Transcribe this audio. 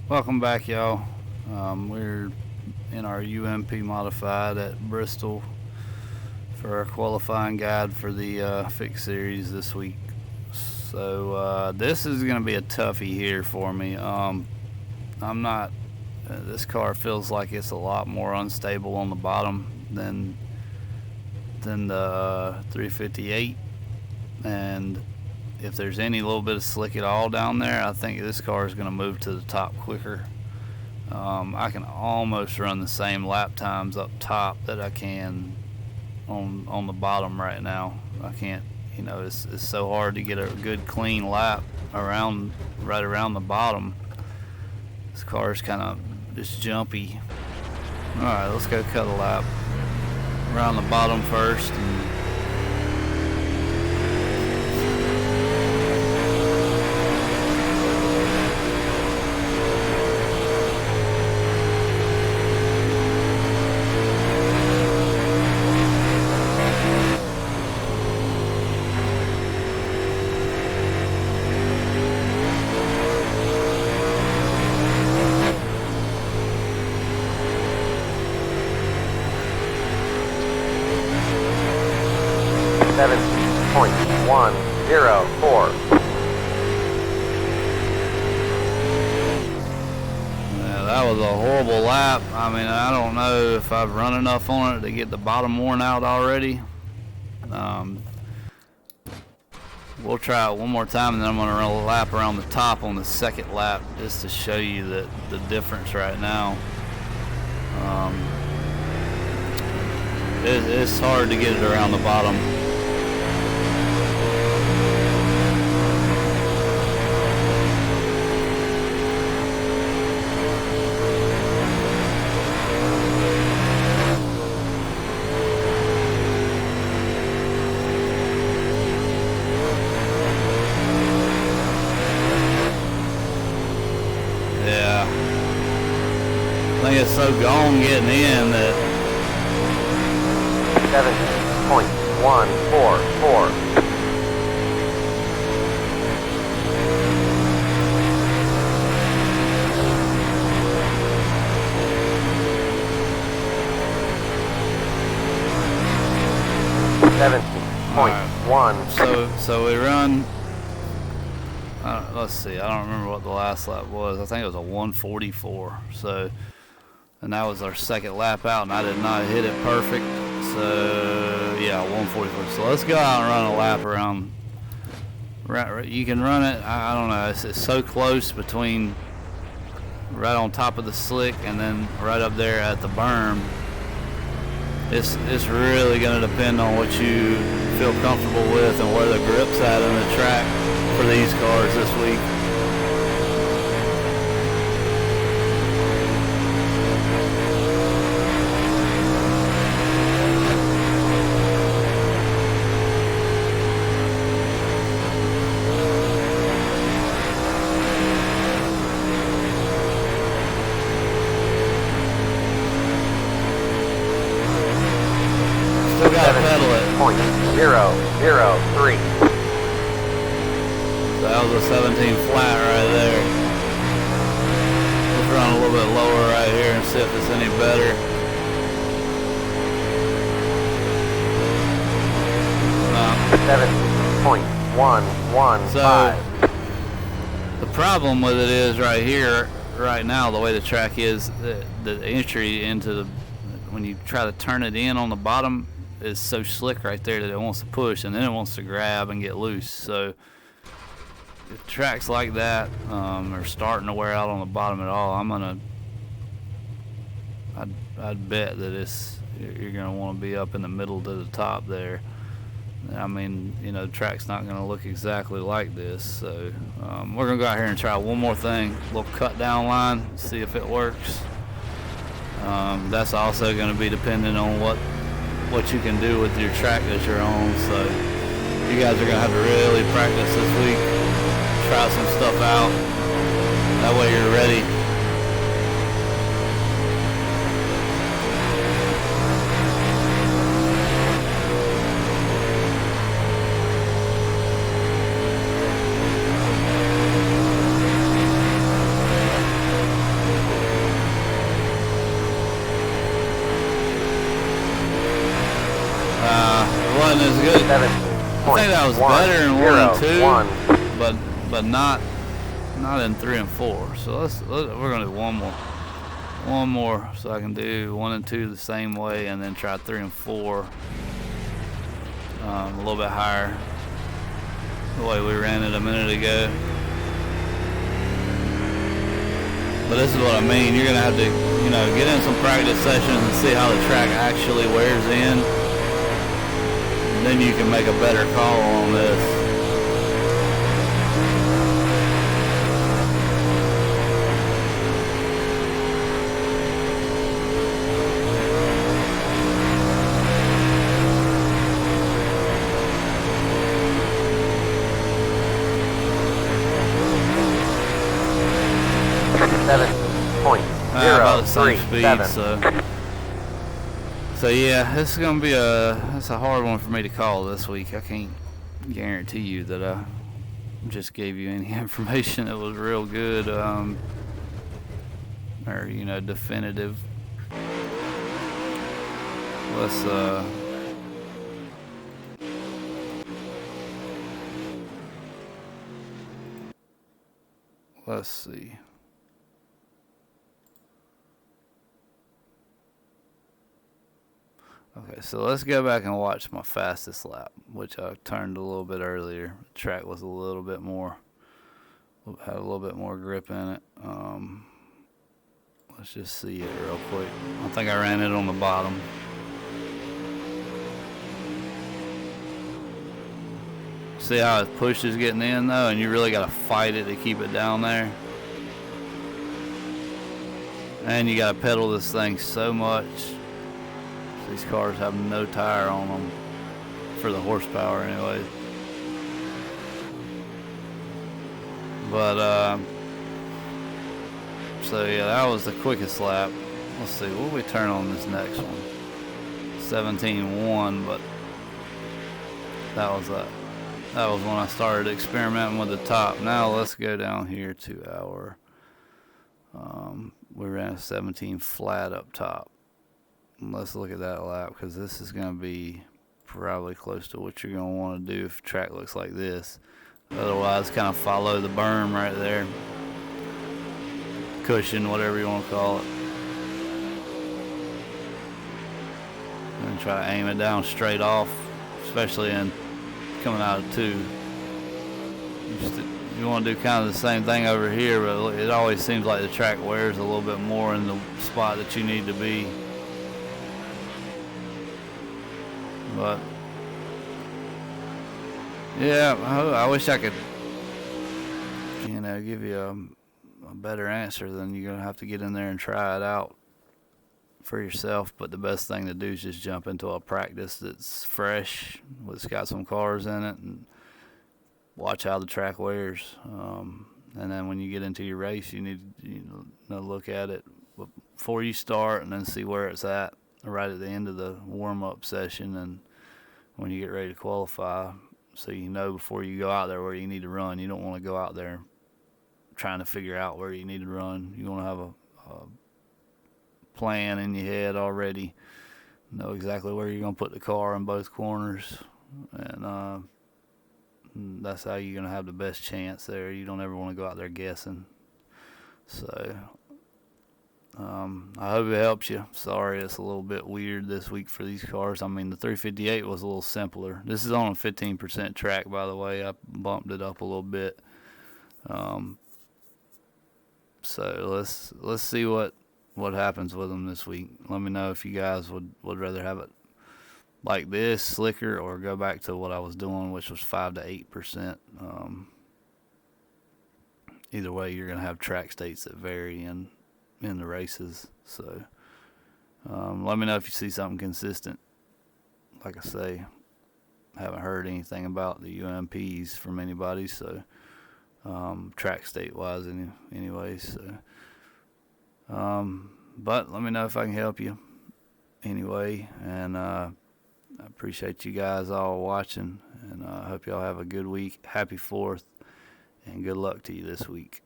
Welcome back, y'all. We're in our UMP modified at Bristol for our qualifying guide for the Fix Series this week. So this is going to be a toughie here for me. I'm not. This car feels like it's a lot more unstable on the bottom than the 358, and if there's any little bit of slick at all down there, I think this car is going to move to the top quicker. I can almost run the same lap times up top that I can on the bottom right now. I can't, it's so hard to get a good clean lap right around the bottom. This car is kind of just jumpy. All right, let's go cut a lap around the bottom first. And 17.104. That was a horrible lap. I mean, I don't know if I've run enough on it to get the bottom worn out already. We'll try it one more time, and then I'm going to run a lap around the top on the second lap just to show you the difference right now. It's hard to get it around the bottom. I think it's so gone getting in that 17.144. So we run. Let's see. I don't remember what the last lap was. I think it was a 144. So, and that was our second lap out, and I did not hit it perfect. So yeah, 144. So let's go out and run a lap around. You can run it. I don't know. It's so close between right on top of the slick and then right up there at the berm. It's really going to depend on what you feel comfortable with and where the grip's at in the track for these cars this week. Still got to pedal it. 0.003. That was a 17 flat right there. Let's run a little bit lower right here and see if it's any better. No. 7.115. So the problem with it is right here, right now, the way the track is, the entry into the, when you try to turn it in on the bottom, is so slick right there that it wants to push and then it wants to grab and get loose. So if tracks like that are starting to wear out on the bottom at all, I'd bet that you're gonna want to be up in the middle to the top there. I mean, the track's not gonna look exactly like this. So we're gonna go out here and try one more thing, a little cut down line, see if it works. That's also gonna be dependent on what you can do with your track that you're on. So you guys are gonna have to really practice this week. Try some stuff out. That way you're ready. good. I think that was better in 1 and 2, but not in 3 and 4. So we're gonna do one more, so I can do 1 and 2 the same way, and then try 3 and 4 a little bit higher, the way we ran it a minute ago. But this is what I mean. You're gonna have to, get in some practice sessions and see how the track actually wears in. Then you can make a better call on this. About the same speed, so yeah, this is gonna be it's a hard one for me to call this week. I can't guarantee you that I just gave you any information that was real good, or definitive. Let's see. Okay, so let's go back and watch my fastest lap, which I turned a little bit earlier. The track was a little bit more, had a little bit more grip in it. Let's just see it real quick. I think I ran it on the bottom. See how it pushes getting in though, and you really got to fight it to keep it down there. And you got to pedal this thing so much. These cars have no tire on them for the horsepower anyway. But so yeah, that was the quickest lap. Let's see, what do we turn on this next one? 17.1, but that was when I started experimenting with the top. Now let's go down here to our we ran a 17 flat up top. Let's look at that lap, because this is going to be probably close to what you're going to want to do if the track looks like this. Otherwise, kind of follow the berm right there. Cushion, whatever you want to call it. And try to aim it down straight off, especially in coming out of 2. You want to do kind of the same thing over here, but it always seems like the track wears a little bit more in the spot that you need to be. But yeah, I wish I could, give you a better answer than you're gonna have to get in there and try it out for yourself. But the best thing to do is just jump into a practice that's fresh, that's got some cars in it, and watch how the track wears. And then when you get into your race, you need to look at it before you start, and then see where it's at right at the end of the warm-up session and when you get ready to qualify, so you know before you go out there where you need to run. You don't want to go out there trying to figure out where you need to run. You want to have a plan in your head already, know exactly where you're going to put the car in both corners, and that's how you're going to have the best chance there. You don't ever want to go out there guessing. So I hope it helps you. Sorry it's a little bit weird this week for these cars. I mean, the 358 was a little simpler. This is on a 15% track, by the way. I bumped it up a little bit. So let's see what happens with them this week. Let me know if you guys would rather have it like this, slicker, or go back to what I was doing, which was 5 to 8%. Either way, you're going to have track states that vary in the races. So let me know if you see something consistent. Like I say, I haven't heard anything about the UMPs from anybody, so track state wise anyway. So but let me know if I can help you anyway, and I appreciate you guys all watching, and I hope y'all have a good week. Happy 4th, and good luck to you this week.